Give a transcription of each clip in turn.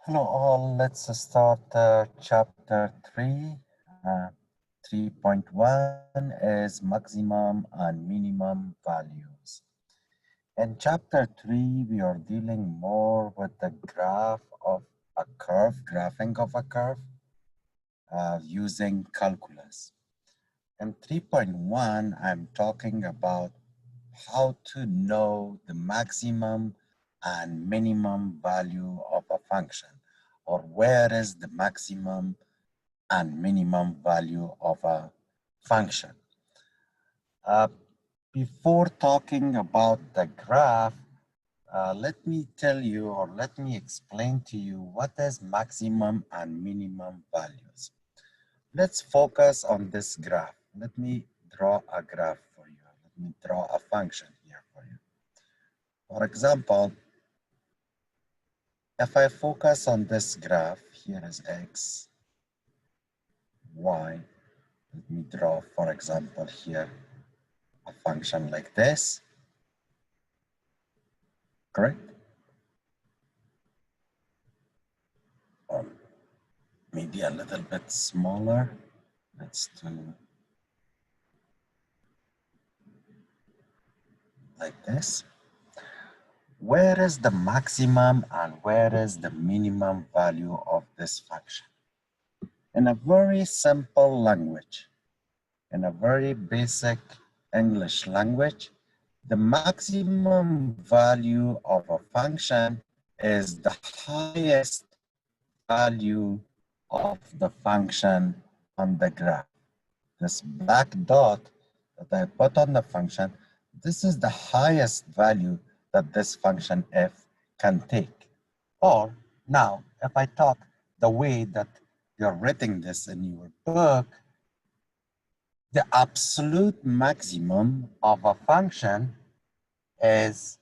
Hello all, let's start chapter 3. 3.1 is maximum and minimum values. In chapter 3, we are dealing more with the graph of a curve, graphing of a curve using calculus. In 3.1, I'm talking about how to know the maximum and minimum value of a function, or where is the maximum and minimum value of a function. Uh, Before talking about the graph, let me tell you or let me explain to you what is maximum and minimum values. Let's focus on this graph. Let me draw a graph for you. Let me draw a function here for you. For example, if I focus on this graph, here is x, y. Let me draw, for example, here a function like this, correct? Or maybe a little bit smaller. Let's do like this. Where is the maximum and where is the minimum value of this function? In a very simple language, in a very basic English language, the maximum value of a function is the highest value of the function on the graph. This black dot that I put on the function, this is the highest value that this function f can take. Or now, if I talk the way that you're writing this in your book, the absolute maximum of a function is,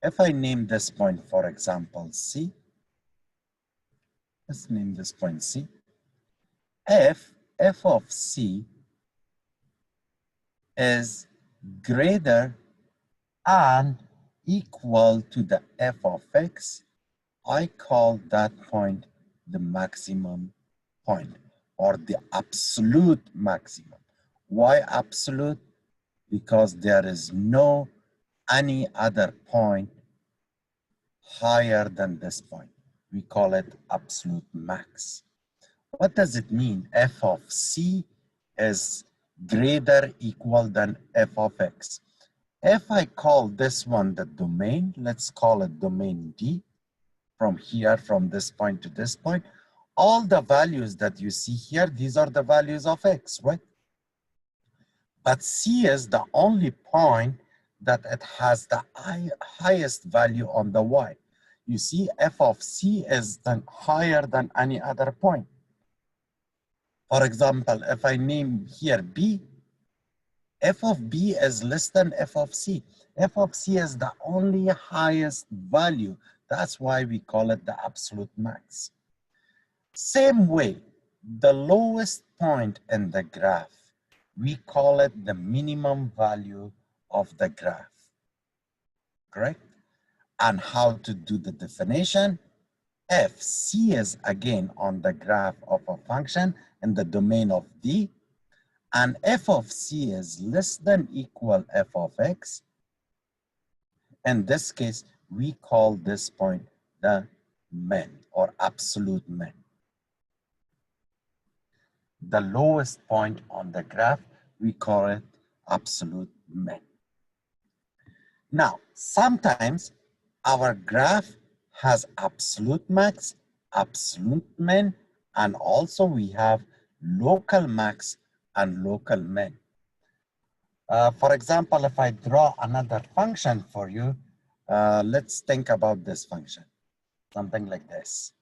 if I name this point, for example, C, let's name this point C. If f of C is greater and equal to the f of x, I call that point the maximum point or the absolute maximum. Why absolute? Because there is no any other point higher than this point. We call it absolute max. What does it mean? F of C is greater equal than f of x. If I call this one the domain, let's call it domain D, from here, from this point to this point, all the values that you see here, these are the values of x, right? But C is the only point that it has the highest value on the y. You see, f of C is then higher than any other point. For example, if I name here B, f of B is less than f of C. F of C is the only highest value. That's why we call it the absolute max. Same way, the lowest point in the graph, we call it the minimum value of the graph, correct? And how to do the definition? If C is again on the graph of a function in the domain of D, and f of C is less than equal f of x, in this case, we call this point the min or absolute min. The lowest point on the graph, we call it absolute min. Now, sometimes our graph has absolute max, absolute min, and also we have local max and local min. For example, if I draw another function for you, let's think about this function, something like this.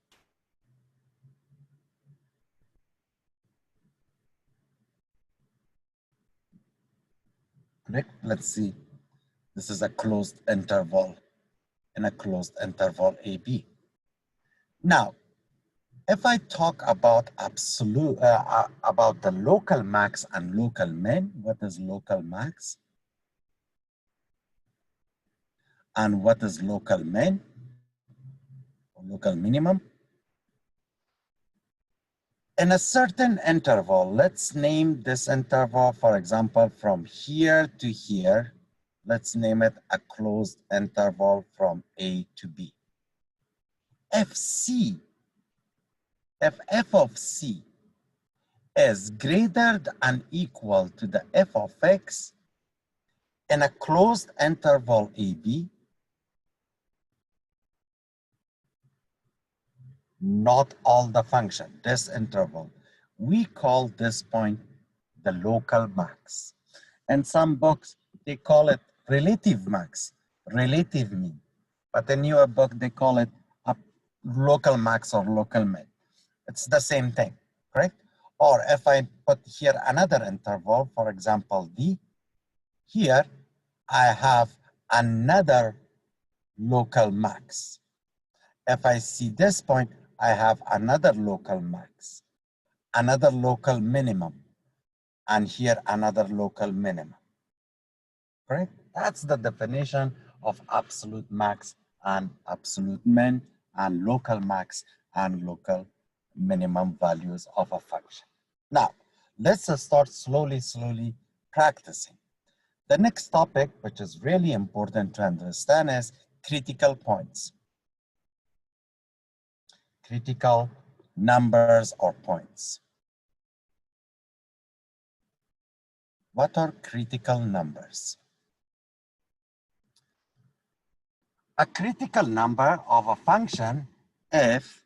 Correct? Let's see. This is a closed interval in a closed interval AB. Now, if I talk about about the local max and local min, what is local max? And what is local min or local minimum? In a certain interval, let's name this interval, for example, from here to here. Let's name it a closed interval from A to B. If f of C is greater than equal to the f of x in a closed interval AB, not all the function, this interval, we call this point the local max. In some books, they call it relative max, relative mean. But in your book, they call it a local max or local min. It's the same thing, correct? Or if I put here another interval, for example, D, here I have another local max. If I see this point, I have another local max, another local minimum, and here another local minimum. Correct? That's the definition of absolute max and absolute min and local max and local minimum values of a function. Now, let's start slowly practicing. The next topic, which is really important to understand, is critical points. Critical numbers or points. What are critical numbers? A critical number of a function f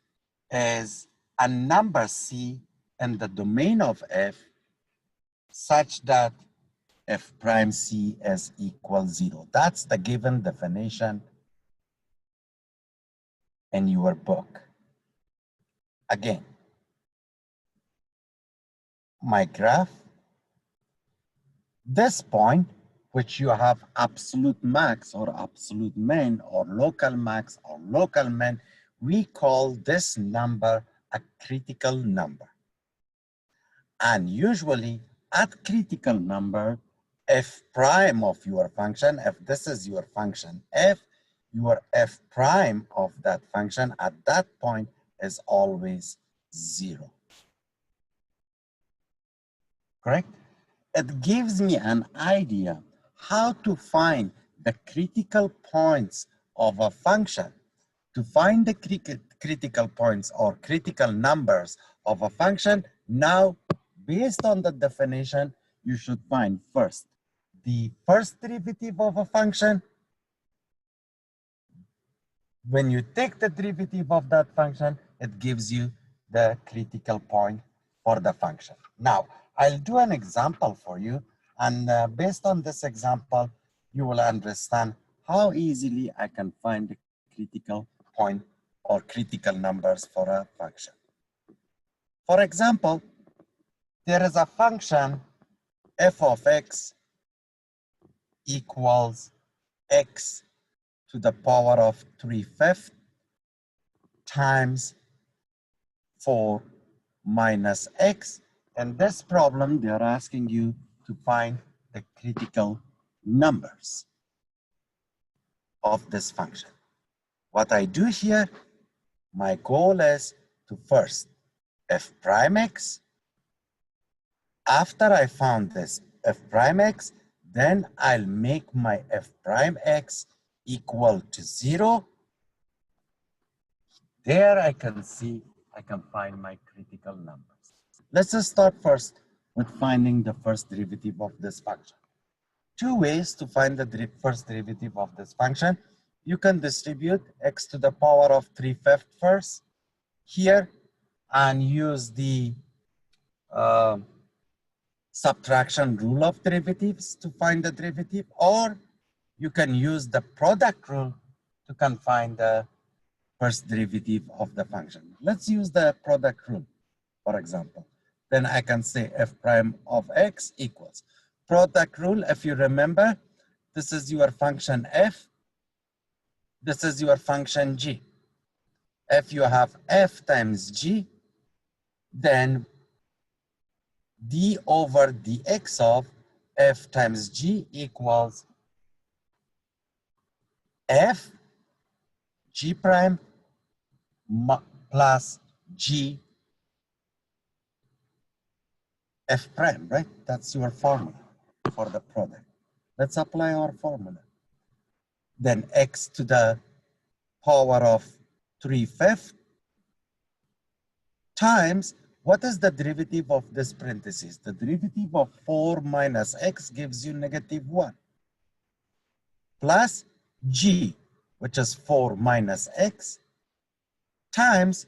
is a number c in the domain of f such that f prime c is equal 0. That's the given definition in your book. Again, my graph, this point, which you have absolute max or absolute min or local max or local min, we call this number a critical number. And usually at critical number, f prime of your function, if this is your function f, your f prime of that function at that point is always 0. Correct? It gives me an idea how to find the critical points of a function. To find the critical points or critical numbers of a function, now, based on the definition, you should find first the first derivative of a function. When you take the derivative of that function, it gives you the critical point for the function. Now, I'll do an example for you, and based on this example, you will understand how easily I can find the critical point or critical numbers for a function. For example, there is a function f of x equals x to the power of 3/5 times 4 minus x. And this problem, they are asking you to find the critical numbers of this function. What I do here, my goal is to first f prime x. After I found this f prime x, then I'll make my f prime x equal to 0. There I can see, I can find my critical numbers. Let's just start first with finding the first derivative of this function. Two ways to find the first derivative of this function. You can distribute x to the power of 3/5 first here and use the subtraction rule of derivatives to find the derivative, or you can use the product rule to find the first derivative of the function. Let's use the product rule, for example. Then I can say f prime of x equals product rule. If you remember, this is your function f, this is your function g. If you have f times g, then d over dx of f times g equals f g prime plus g f prime, right? That's your formula for the product. Let's apply our formula. Then x to the power of 3/5 times, what is the derivative of this parenthesis? The derivative of 4 minus x gives you -1 plus g, which is 4 minus x, times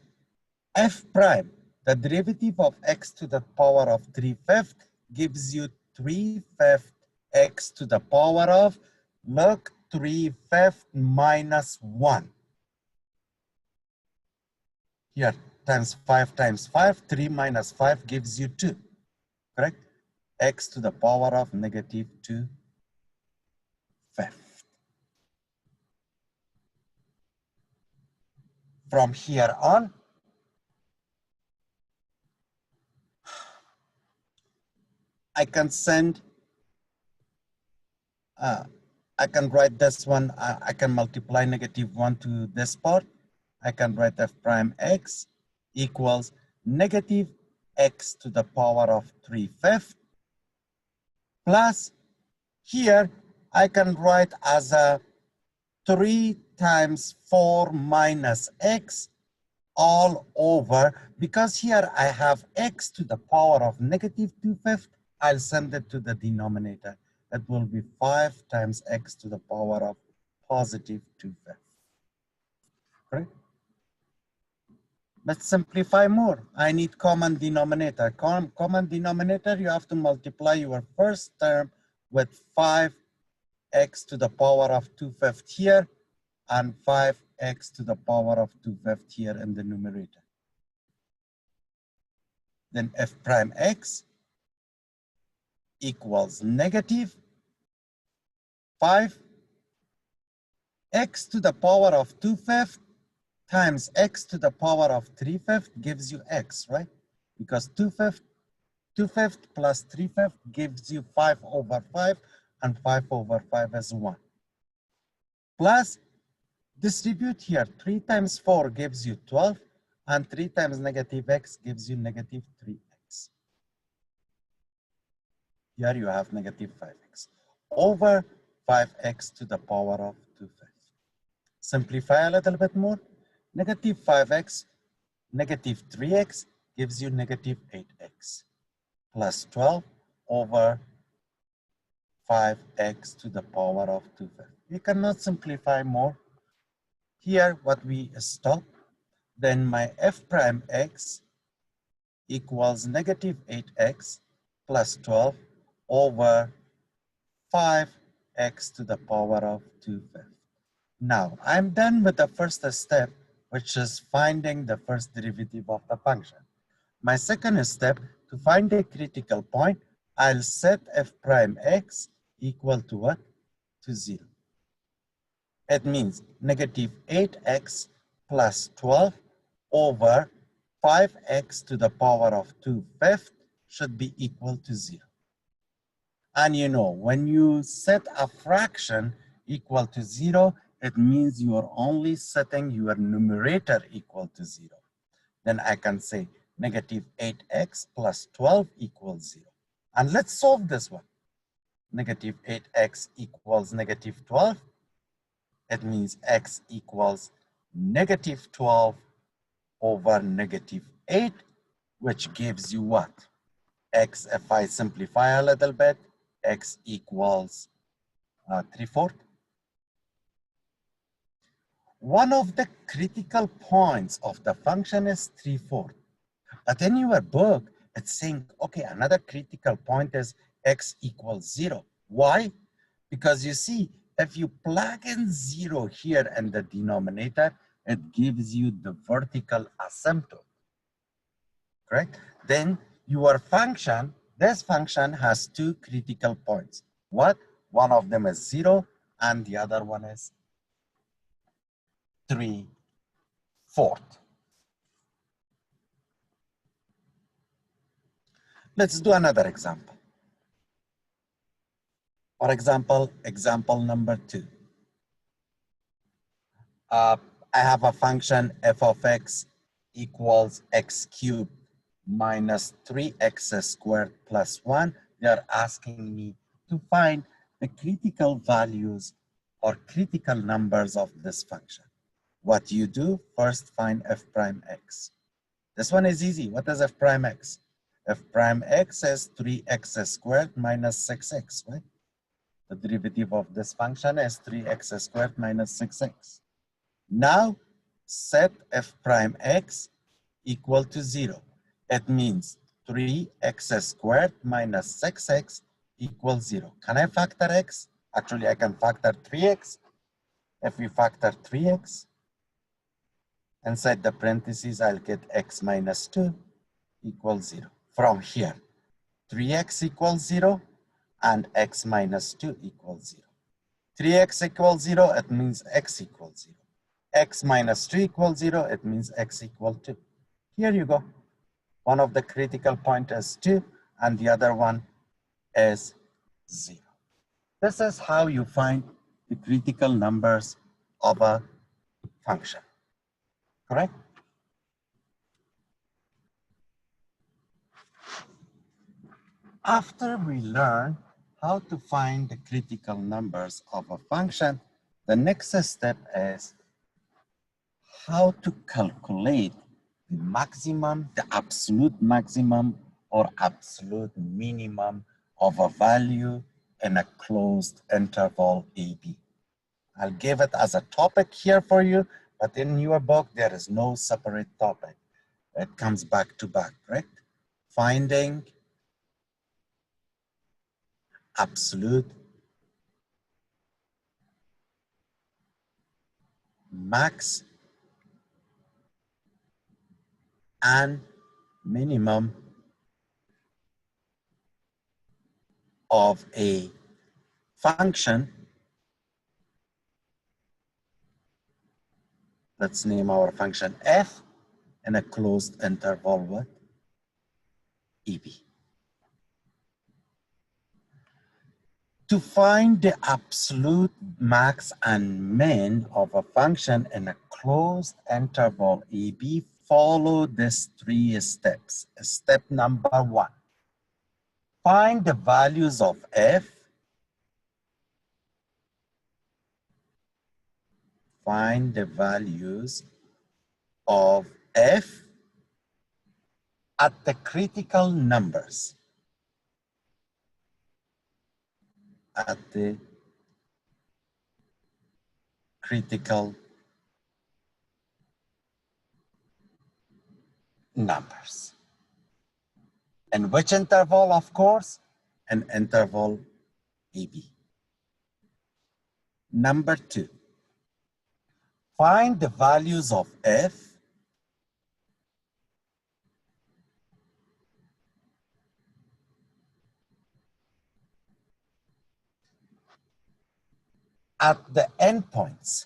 f prime. The derivative of x to the power of 3/5 gives you 3/5 x to the power of, look, 3/5 minus 1. Here, times 5 times 5, 3 minus 5 gives you 2, correct? X to the power of -2/5. From here on, I can send, I can write this one, I can multiply -1 to this part. I can write f prime x equals -x to the power of 3/5 plus, here I can write as a 3 times 4 minus x all over, because here I have x to the power of -2/5, I'll send it to the denominator. That will be 5 times x to the power of +2/5. Correct? Let's simplify more. I need common denominator. Common denominator, you have to multiply your first term with 5x to the power of 2/5 here and 5x to the power of 2/5 here in the numerator. Then f prime x equals -5 x to the power of 2/5 times x to the power of 3/5 gives you x, right? Because 2/5 plus 3/5 gives you 5/5, and 5/5 is 1. Plus, distribute here, 3 times 4 gives you 12, and 3 times -x gives you -3x. Here you have -5x over 5x to the power of 2/5. Simplify a little bit more. -5x, -3x gives you -8x plus 12 over 5x to the power of 2/5. You cannot simplify more. Here, what we stop, then my f prime x equals -8x plus 12 over 5x to the power of 2/5. Now, I'm done with the first step, which is finding the first derivative of the function. My second step, to find a critical point, I'll set f prime x equal to what? To 0. It means -8x plus 12 over 5x to the power of 2/5 should be equal to 0. And you know, when you set a fraction equal to 0, it means you are only setting your numerator equal to 0. Then I can say -8x plus 12 equals 0. And let's solve this one. -8x equals -12. It means x equals -12 over -8, which gives you what? X, if I simplify a little bit, x equals 3/4. One of the critical points of the function is 3/4. But in your book, it's saying, okay, another critical point is x equals 0. Why? Because you see, if you plug in 0 here in the denominator, it gives you the vertical asymptote, correct? Then your function, this function has two critical points. What? One of them is 0 and the other one is 3/4. Let's do another example. For example, example number 2. I have a function f of x equals x cubed minus 3x squared plus 1. They are asking me to find the critical values or critical numbers of this function. What you do, first find f prime x. This one is easy. What is f prime x? F prime x is 3x squared minus 6x, right? The derivative of this function is 3x squared minus 6x. Now, set f prime x equal to 0. It means 3x squared minus 6x equals 0. Can I factor x? Actually, I can factor 3x. If we factor 3x, inside the parentheses, I'll get x minus 2 equals 0. From here, 3x equals 0 and x minus 2 equals 0. 3x equals 0, it means x equals 0. X minus 2 equals 0, it means x equals 2. Here you go. One of the critical points is 2 and the other one is 0. This is how you find the critical numbers of a function, correct? After we learn how to find the critical numbers of a function, the next step is how to calculate the maximum, the absolute maximum or absolute minimum of a value in a closed interval AB. I'll give it as a topic here for you, but in your book, there is no separate topic. It comes back to back, right? Finding absolute max and minimum of a function. Let's name our function f in a closed interval with EB. To find the absolute max and min of a function in a closed interval AB, follow these 3 steps. Step number 1, find the values of f, find the values of f at the critical numbers. At the critical numbers. In which interval, of course? An interval AB. Number 2, find the values of f at the endpoints.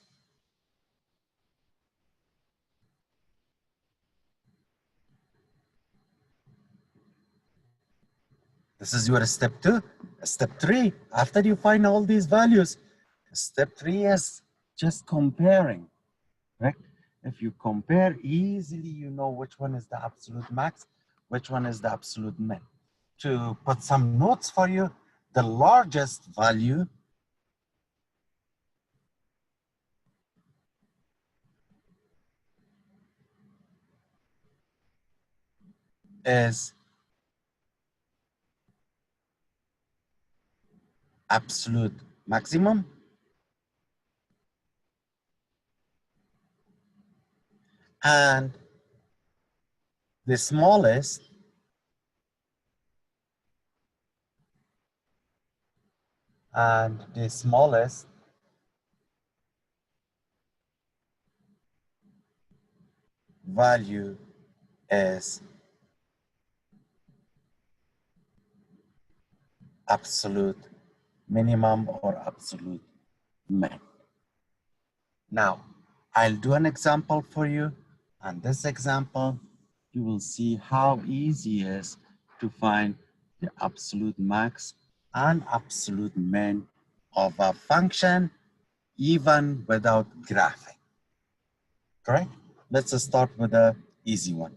This is your step 2. Step 3, after you find all these values, step 3 is just comparing, right? If you compare easily, you know which one is the absolute max, which one is the absolute min. To put some notes for you, the largest value is absolute maximum, and the smallest value is absolute minimum or absolute min. Now, I'll do an example for you. And this example, you will see how easy it is to find the absolute max and absolute min of a function, even without graphing. Correct? Let's start with the easy one.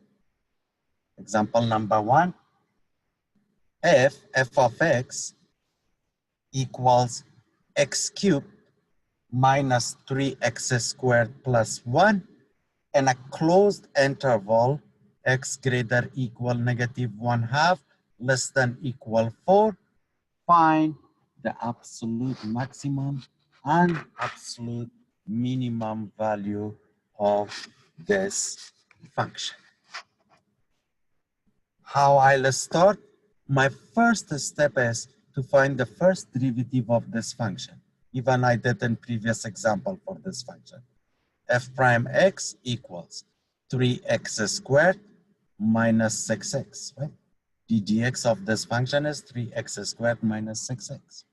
Example number 1, if f of x equals x cubed minus 3x squared plus 1 in a closed interval x greater equal negative 1/2 less than equal 4, find the absolute maximum and absolute minimum value of this function. How I'll start? My first step is to find the first derivative of this function. Even I did in previous example for this function. F prime x equals 3x squared minus 6x, right? The dx of this function is 3x squared minus 6x.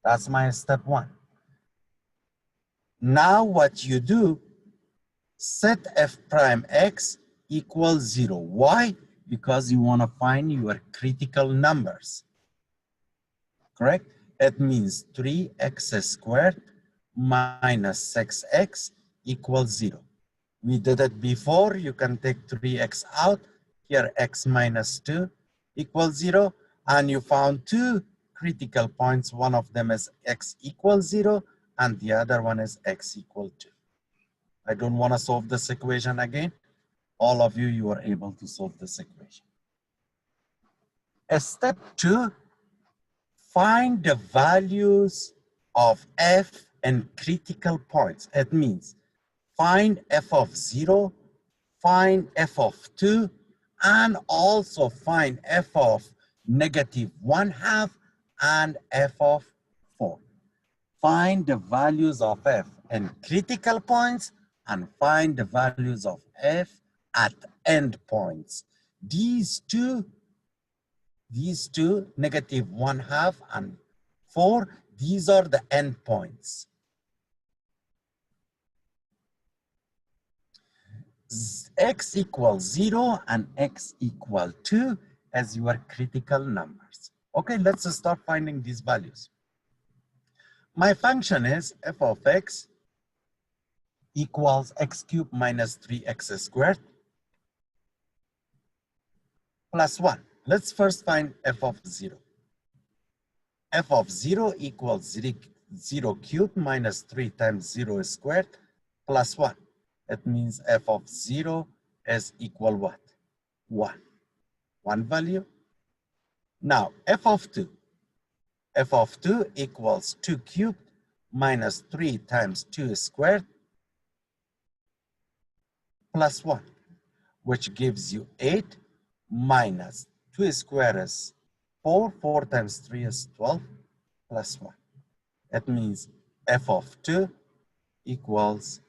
That's my step 1. Now what you do, set f prime x equals 0. Why? Because you want to find your critical numbers, correct? It means 3x squared minus 6x equals 0. We did it before. You can take 3x out. Here, x minus 2 equals 0. And you found two critical points. One of them is x equals 0, and the other one is x equal 2. I don't want to solve this equation again. All of you, you are able to solve this equation. Step 2, find the values of f in critical points. It means find f of 0, find f of 2, and also find f of negative 1/2 and f of 4. Find the values of f in critical points and find the values of f at endpoints. These two, negative 1/2 and 4, these are the endpoints. X equals 0 and x equal 2 as your critical numbers. Okay, let's start finding these values. My function is f of x equals x cubed minus 3x squared plus 1. Let's first find f of 0. F of 0 equals 0 cubed minus 3 times 0 squared plus 1. It means f of 0 is equal what? 1. One value. Now, f of 2. F of 2 equals 2 cubed minus 3 times 2 squared plus 1, which gives you 8 minus 2 squared is 4. 4 times 3 is 12 plus 1. That means f of 2 equals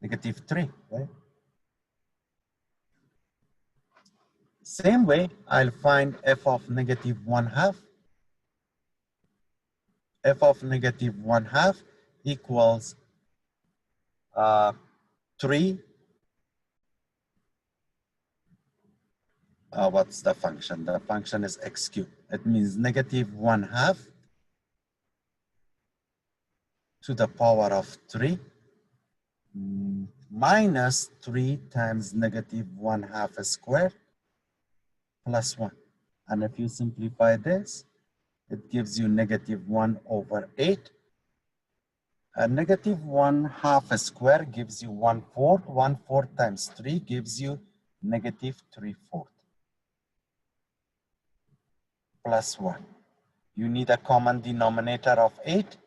negative 3, right? Same way, I'll find f of negative 1/2. F of negative 1/2 equals 3. What's the function? The function is x cubed. It means negative 1/2 to the power of 3 minus 3 times negative 1/2 squared plus 1. And if you simplify this, it gives you negative 1 over 8. And negative 1/2 square gives you 1/4. 1/4 times 3 gives you negative 3/4 plus 1. You need a common denominator of 8.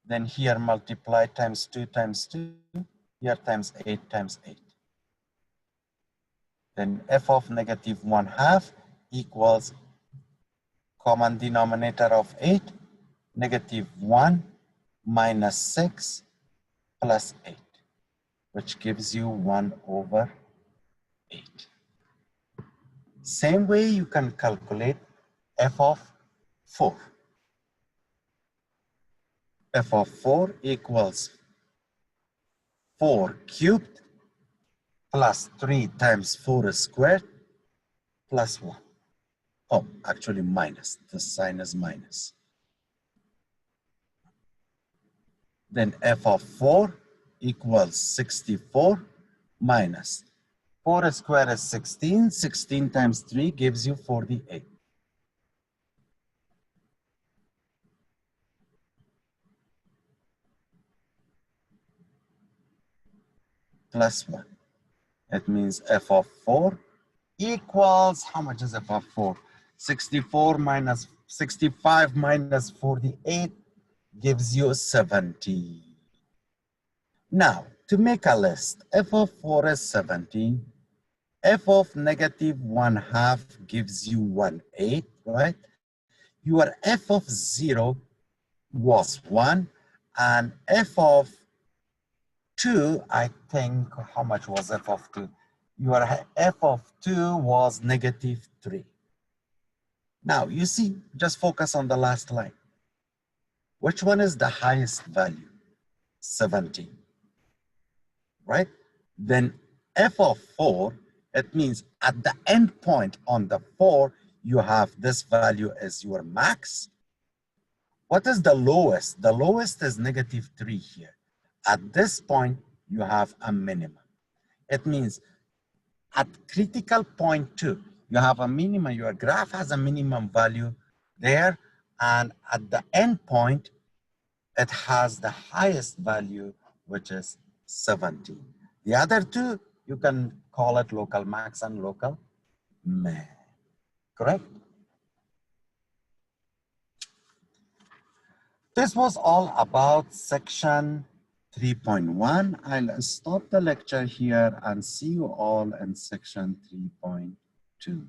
Then here multiply times 2 times 2. Here times 8 times 8. Then f of negative 1/2 equals common denominator of 8, negative 1 minus 6 plus 8, which gives you 1 over 8. Same way you can calculate f of 4. F of 4 equals 4 cubed plus 3 times 4 squared plus 1. Oh, actually minus. The sign is minus. Then f of 4 equals 64 minus 4 squared is 16. 16 times 3 gives you 48. Plus 1. It means f of 4 equals, how much is f of 4? 65 minus 48 gives you 70. Now, to make a list, f of 4 is 17. F of negative 1/2 gives you 1/8, right? Your f of 0 was 1, and f of 2, I think, how much was f of 2? Your f of 2 was negative 3. Now, you see, just focus on the last line. Which one is the highest value? 17, right? Then f of 4, it means at the end point on the 4, you have this value as your max. What is the lowest? The lowest is negative 3 here. At this point, you have a minimum. It means at critical point 2, you have a minimum. Your graph has a minimum value there. And at the end point, it has the highest value, which is 17. The other two, you can call it local max and local min. Correct? This was all about section 3.1. I'll stop the lecture here and see you all in section 3.2.